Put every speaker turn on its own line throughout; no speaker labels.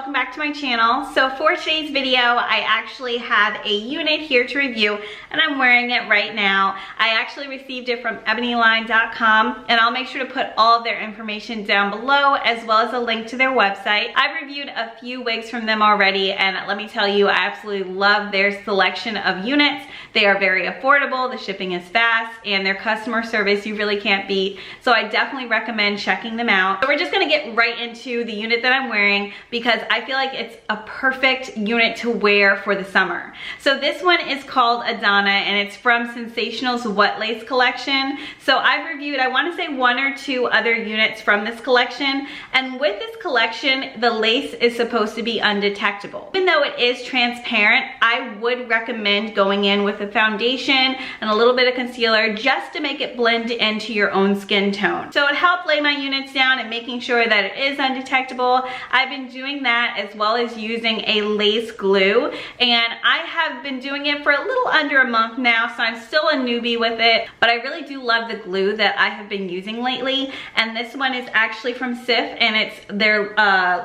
welcome back to my channel. So for today's video, I actually have a unit here to review and I'm wearing it right now. I actually received it from ebonyline.com and I'll make sure to put all of their information down below as well as a link to their website. I've reviewed a few wigs from them already and let me tell you, I absolutely love their selection of units. They are very affordable, the shipping is fast, and their customer service you really can't beat. So I definitely recommend checking them out. So we're just gonna get right into the unit that I'm wearing because I feel like it's a perfect unit to wear for the summer. So this one is called Adanna and it's from Sensationnel's Wet Lace collection. So I've reviewed, I wanna say 1 or 2 other units from this collection. And with this collection, the lace is supposed to be undetectable. Even though it is transparent, I would recommend going in with a foundation and a little bit of concealer just to make it blend into your own skin tone. So it helped lay my units down and making sure that it is undetectable. I've been doing that as well as using a lace glue, and I have been doing it for a little under a month now, so I'm still a newbie with it, but I really do love the glue that I have been using lately. And this one is actually from Sif and it's their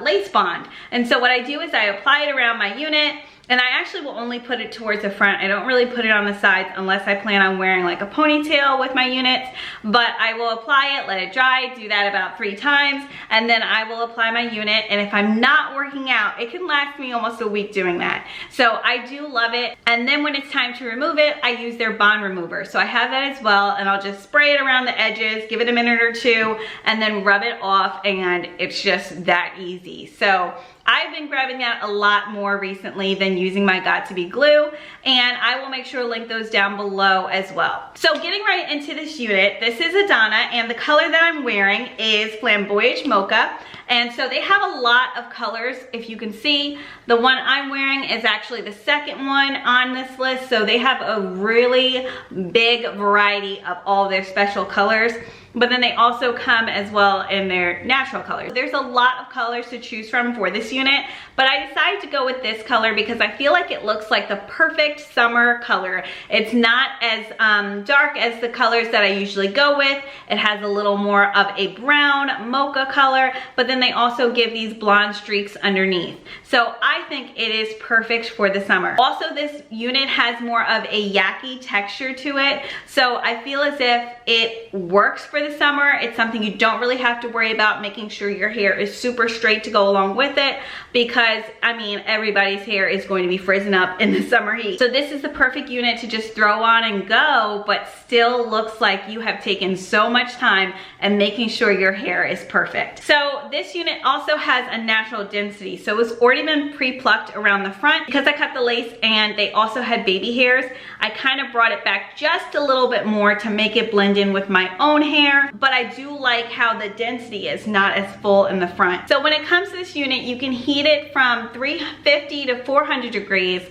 lace bond. And so what I do is I apply it around my unit, and I actually will only put it towards the front. I don't really put it on the sides unless I plan on wearing like a ponytail with my units, but I will apply it, let it dry, do that about 3 times, and then I will apply my unit. And if I'm not working out, it can last me almost a week doing that. So I do love it. And then when it's time to remove it, I use their bond remover. So I have that as well, and I'll just spray it around the edges, give it a minute or 2, and then rub it off, and it's just that easy. So I've been grabbing that a lot more recently than using my Got2b glue, and I will make sure to link those down below as well. So getting right into this unit, this is Adanna, and the color that I'm wearing is Flamboyage Mocha. And so they have a lot of colors. If you can see, the one I'm wearing is actually the second one on this list. So they have a really big variety of all their special colors. But then they also come as well in their natural colors. There's a lot of colors to choose from for this unit, but I decided to go with this color because I feel like it looks like the perfect summer color. It's not as dark as the colors that I usually go with. It has a little more of a brown mocha color, but then they also give these blonde streaks underneath. So I think it is perfect for the summer. Also, this unit has more of a yaki texture to it, so I feel as if it works for the summer. It's something you don't really have to worry about making sure your hair is super straight to go along with it, because I mean everybody's hair is going to be frizzing up in the summer heat. So this is the perfect unit to just throw on and go, but still looks like you have taken so much time and making sure your hair is perfect. So this unit also has a natural density, so it's already been pre-plucked around the front. Because I cut the lace and they also had baby hairs, I kind of brought it back just a little bit more to make it blend in with my own hair, but I do like how the density is not as full in the front. So when it comes to this unit, you can heat it from 350 to 400 degrees,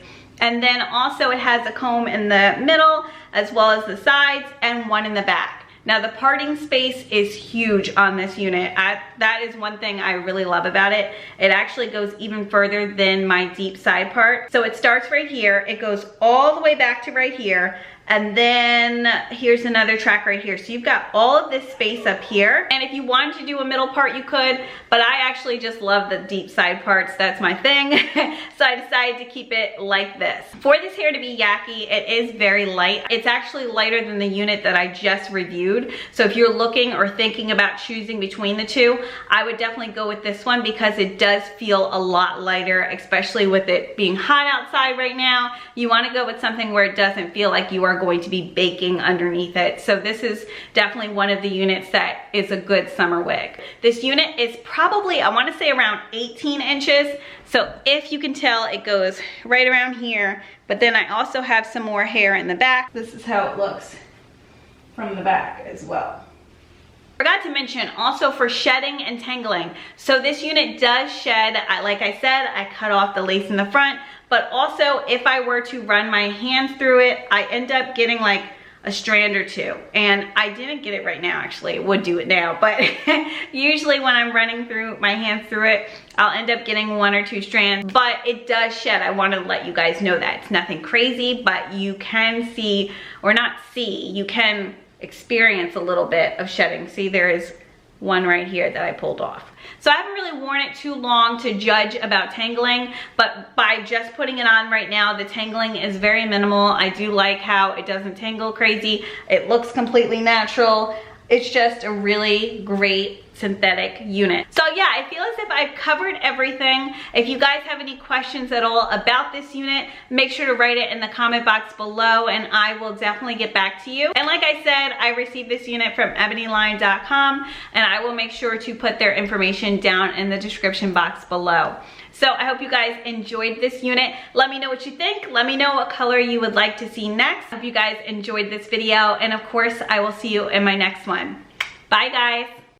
and then also it has a comb in the middle as well as the sides and one in the back. Now the parting space is huge on this unit. That is one thing I really love about it. It actually goes even further than my deep side part. So it starts right here, it goes all the way back to right here, and then here's another track right here. So you've got all of this space up here. And if you wanted to do a middle part, you could, but I actually just love the deep side parts. That's my thing. So I decided to keep it like this. For this hair to be yaki, it is very light. It's actually lighter than the unit that I just reviewed. So if you're looking or thinking about choosing between the two, I would definitely go with this one because it does feel a lot lighter, especially with it being hot outside right now. You wanna go with something where it doesn't feel like you are going to be baking underneath it. So this is definitely one of the units that is a good summer wig. This unit is probably, I want to say around 18 inches. So if you can tell, it goes right around here, but then I also have some more hair in the back. This is how it looks from the back as well. Forgot to mention also for shedding and tangling. So this unit does shed. Like I said, I cut off the lace in the front, but also if I were to run my hands through it, I end up getting like a strand or 2. And I didn't get it right now, actually. It would do it now, but usually when I'm running through my hands through it, I'll end up getting 1 or 2 strands, but it does shed. I want to let you guys know that. It's nothing crazy, but you can see, or not see, you can experience a little bit of shedding. See, there is one right here that I pulled off. So I haven't really worn it too long to judge about tangling, but by just putting it on right now, the tangling is very minimal. I do like how it doesn't tangle crazy. It looks completely natural. It's just a really great synthetic unit. So yeah, I feel as if I've covered everything. If you guys have any questions at all about this unit, make sure to write it in the comment box below and I will definitely get back to you. And like I said, I received this unit from ebonyline.com and I will make sure to put their information down in the description box below. So I hope you guys enjoyed this unit. Let me know what you think. Let me know what color you would like to see next. I hope you guys enjoyed this video and of course I will see you in my next one. Bye guys.